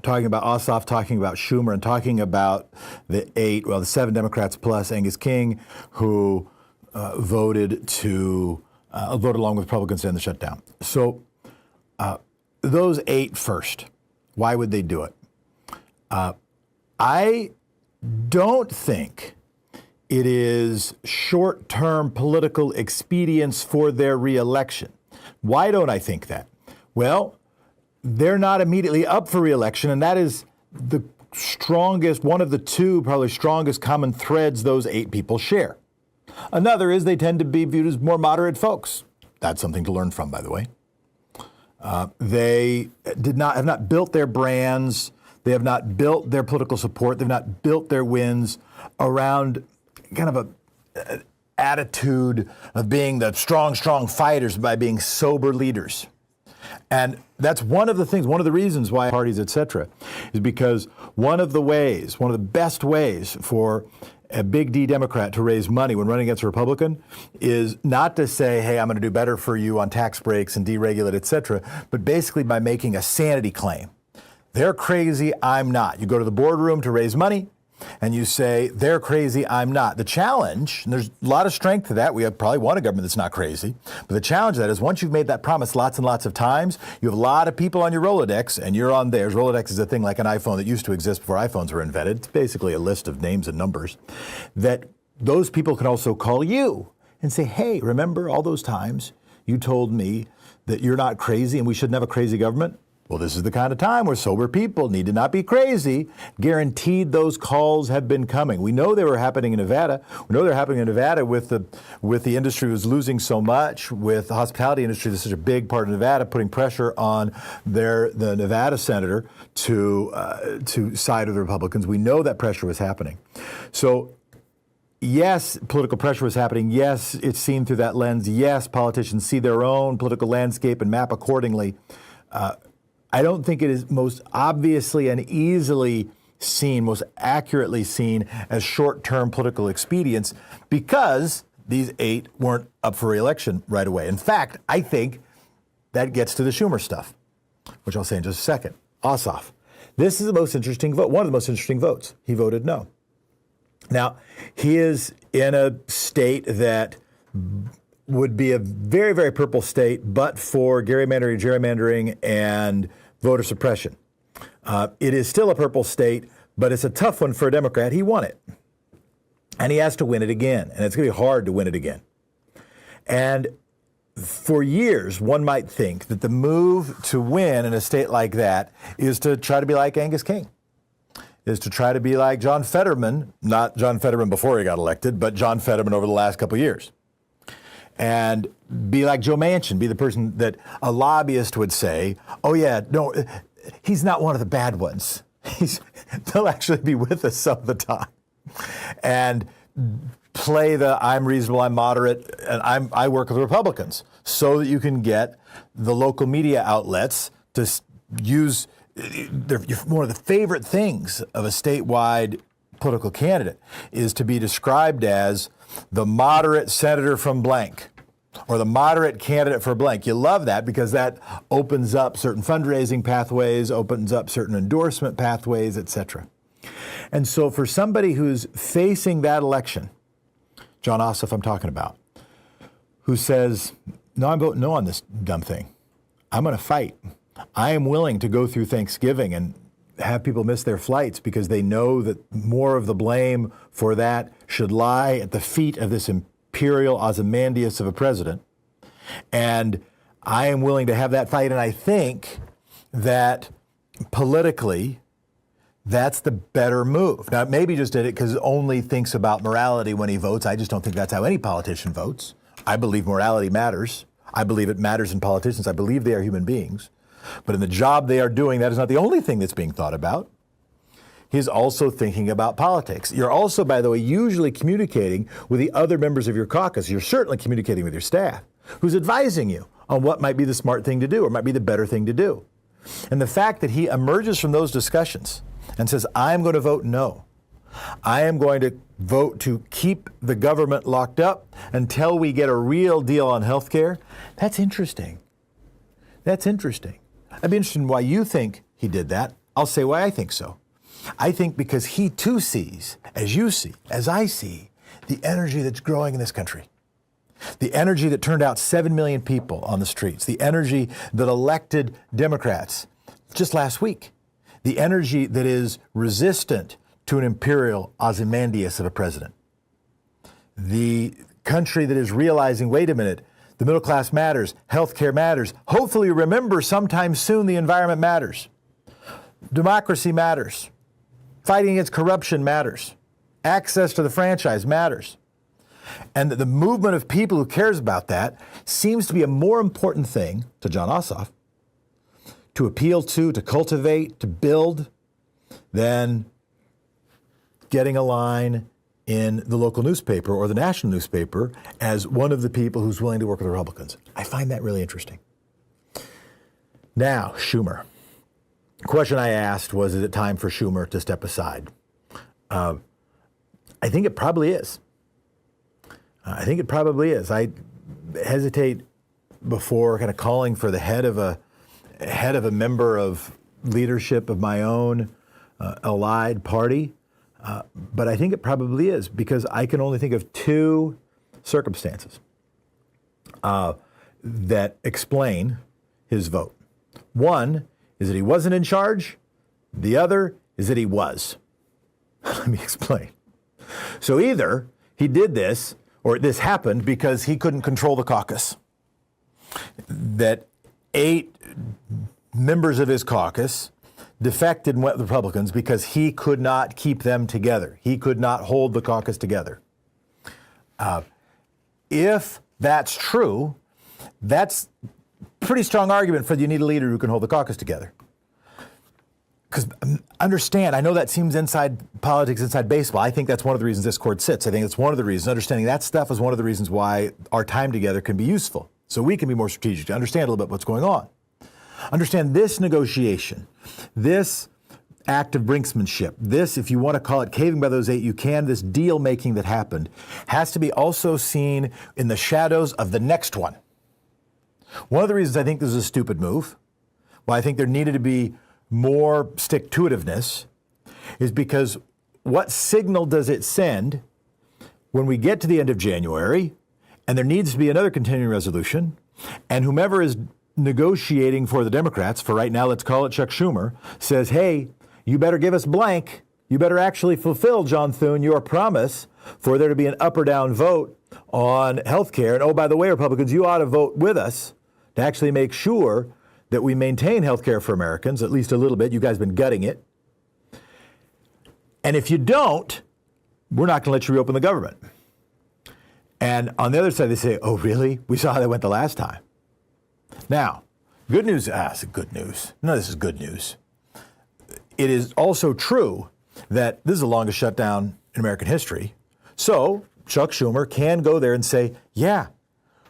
talking about Ossoff, talking about Schumer, and talking about the 7 Democrats plus Angus King who voted along with Republicans to end the shutdown. So those 8 first, why would they do it? I don't think it is short-term political expedience for their reelection. Why don't I think that? Well, they're not immediately up for reelection, and that is the strongest, one of the 2 probably strongest common threads those 8 people share. Another is they tend to be viewed as more moderate folks. That's something to learn from, by the way. They have not built their brands. They have not built their political support. They've not built their wins around kind of an attitude of being the strong fighters by being sober leaders. And that's one of the reasons why parties, et cetera, is because one of the best ways for a big D Democrat to raise money when running against a Republican is not to say, hey, I'm going to do better for you on tax breaks and deregulate, et cetera, but basically by making a sanity claim. They're crazy, I'm not. You go to the boardroom to raise money, and you say, they're crazy, I'm not. The challenge, and there's a lot of strength to that, we probably want a government that's not crazy, but the challenge of that is once you've made that promise lots and lots of times, you have a lot of people on your Rolodex, and you're on theirs. Rolodex is a thing like an iPhone that used to exist before iPhones were invented. It's basically a list of names and numbers that those people can also call you and say, hey, remember all those times you told me that you're not crazy and we shouldn't have a crazy government? Well, this is the kind of time where sober people need to not be crazy. Guaranteed those calls have been coming. We know they were happening in Nevada. We know they're happening in Nevada with the industry was losing so much, with the hospitality industry that's such a big part of Nevada, putting pressure on the Nevada senator to side with the Republicans. We know that pressure was happening. So yes, political pressure was happening. Yes, it's seen through that lens. Yes, politicians see their own political landscape and map accordingly. I don't think it is most obviously and easily seen, most accurately seen as short-term political expedience because these 8 weren't up for re-election right away. In fact, I think that gets to the Schumer stuff, which I'll say in just a second. Ossoff. This is the most interesting vote, one of the most interesting votes. He voted no. Now, he is in a state that would be a very, very purple state, but for gerrymandering, and voter suppression. It is still a purple state, but it's a tough one for a Democrat. He won it. And he has to win it again. And it's going to be hard to win it again. And for years, one might think that the move to win in a state like that is to try to be like Angus King, is to try to be like John Fetterman, not John Fetterman before he got elected, but John Fetterman over the last couple of years. And be like Joe Manchin, be the person that a lobbyist would say, oh yeah, no, he's not one of the bad ones. They'll actually be with us some of the time. And play the I'm reasonable, I'm moderate, and I work with Republicans so that you can get the local media outlets to use one of the favorite things of a statewide political candidate is to be described as the moderate senator from blank or the moderate candidate for blank. You love that because that opens up certain fundraising pathways, opens up certain endorsement pathways, et cetera. And so for somebody who's facing that election, John Ossoff I'm talking about, who says, no, I'm voting no on this dumb thing. I'm going to fight. I am willing to go through Thanksgiving and have people miss their flights because they know that more of the blame for that should lie at the feet of this imperial Ozymandias of a president. And I am willing to have that fight. And I think that politically, that's the better move. Now, maybe he just did it because he only thinks about morality when he votes. I just don't think that's how any politician votes. I believe morality matters. I believe it matters in politicians. I believe they are human beings. But in the job they are doing, that is not the only thing that's being thought about. He's also thinking about politics. You're also, by the way, usually communicating with the other members of your caucus. You're certainly communicating with your staff, who's advising you on what might be the smart thing to do or might be the better thing to do. And the fact that he emerges from those discussions and says, I'm going to vote no. I am going to vote to keep the government locked up until we get a real deal on health care. That's interesting. That's interesting. I'd be interested in why you think he did that. I'll say why I think so. I think because he too sees, as you see, as I see, the energy that's growing in this country. The energy that turned out 7 million people on the streets. The energy that elected Democrats just last week. The energy that is resistant to an imperial Ozymandias of a president. The country that is realizing, wait a minute, the middle class matters, healthcare matters. Hopefully remember sometime soon the environment matters. Democracy matters. Fighting against corruption matters. Access to the franchise matters. And the movement of people who cares about that seems to be a more important thing to Jon Ossoff to appeal to cultivate, to build, than getting a line in the local newspaper or the national newspaper as one of the people who's willing to work with the Republicans. I find that really interesting. Now, Schumer. The question I asked was, is it time for Schumer to step aside? I think it probably is. I think it probably is. I hesitate before kind of calling for the head of a member of leadership of my own allied party, but I think it probably is because I can only think of two circumstances that explain his vote. One is that he wasn't in charge. The other is that he was. Let me explain. So either he did this, or this happened because he couldn't control the caucus. That 8 members of his caucus defected and went with Republicans because he could not keep them together. He could not hold the caucus together. If that's true, that's a pretty strong argument for you need a leader who can hold the caucus together. Because understand, I know that seems inside politics, inside baseball. I think that's one of the reasons this court sits. I think it's one of the reasons. Understanding that stuff is one of the reasons why our time together can be useful. So we can be more strategic to understand a little bit what's going on. Understand this negotiation, this act of brinksmanship, this, if you want to call it caving by those 8, you can, this deal making that happened, has to be also seen in the shadows of the next one. One of the reasons I think this is a stupid move, why I think there needed to be more stick-to-itiveness, is because what signal does it send when we get to the end of January and there needs to be another continuing resolution, and whomever is negotiating for the Democrats, for right now let's call it Chuck Schumer, says, hey, you better give us blank, you better actually fulfill, John Thune, your promise for there to be an up or down vote on health care, and oh, by the way, Republicans, you ought to vote with us to actually make sure that we maintain health care for Americans, at least a little bit. You guys have been gutting it. And if you don't, we're not going to let you reopen the government. And on the other side, they say, oh, really? We saw how that went the last time. Now, good news. It's good news. No, this is good news. It is also true that this is the longest shutdown in American history. So Chuck Schumer can go there and say, yeah,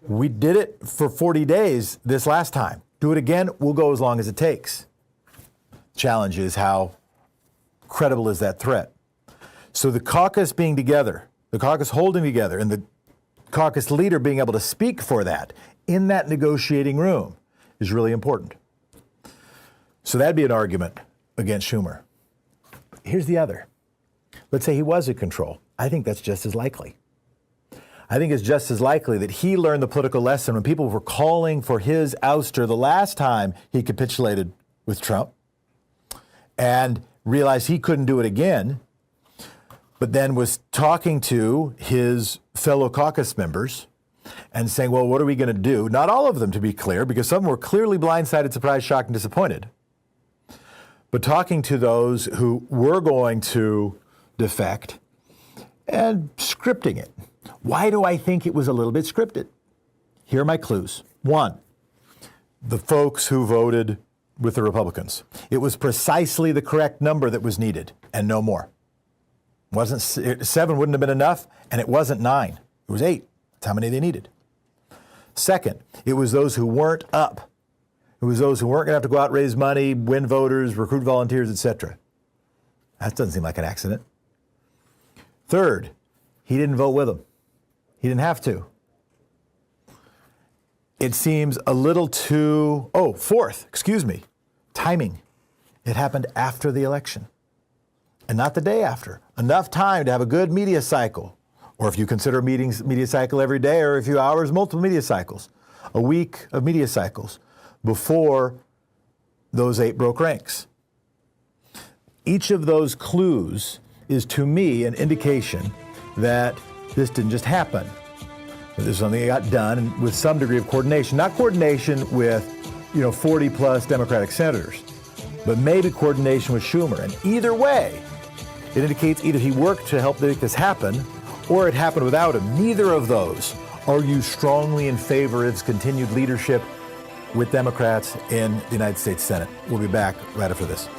we did it for 40 days this last time. Do it again, we'll go as long as it takes. Challenge is how credible is that threat? So the caucus being together, the caucus holding together, and the caucus leader being able to speak for that in that negotiating room is really important. So that'd be an argument against Schumer. Here's the other. Let's say he was in control. I think that's just as likely. I think it's just as likely that he learned the political lesson when people were calling for his ouster the last time he capitulated with Trump and realized he couldn't do it again, but then was talking to his fellow caucus members and saying, well, what are we going to do? Not all of them, to be clear, because some were clearly blindsided, surprised, shocked, and disappointed. But talking to those who were going to defect and scripting it. Why do I think it was a little bit scripted? Here are my clues. One, the folks who voted with the Republicans. It was precisely the correct number that was needed and no more. 7 wouldn't have been enough, and it wasn't 9. It was 8. That's how many they needed. Second, it was those who weren't up. It was those who weren't going to have to go out, raise money, win voters, recruit volunteers, etc. That doesn't seem like an accident. Third, he didn't vote with them. He didn't have to. It seems a little too, fourth, timing. It happened after the election and not the day after. Enough time to have a good media cycle, or if you consider media cycle every day or a few hours, multiple media cycles, a week of media cycles before those 8 broke ranks. Each of those clues is, to me, an indication that this didn't just happen. This is something that got done with some degree of coordination. Not coordination with, 40 plus Democratic senators, but maybe coordination with Schumer. And either way, it indicates either he worked to help make this happen or it happened without him. Neither of those argue strongly in favor of his continued leadership with Democrats in the United States Senate. We'll be back right after this.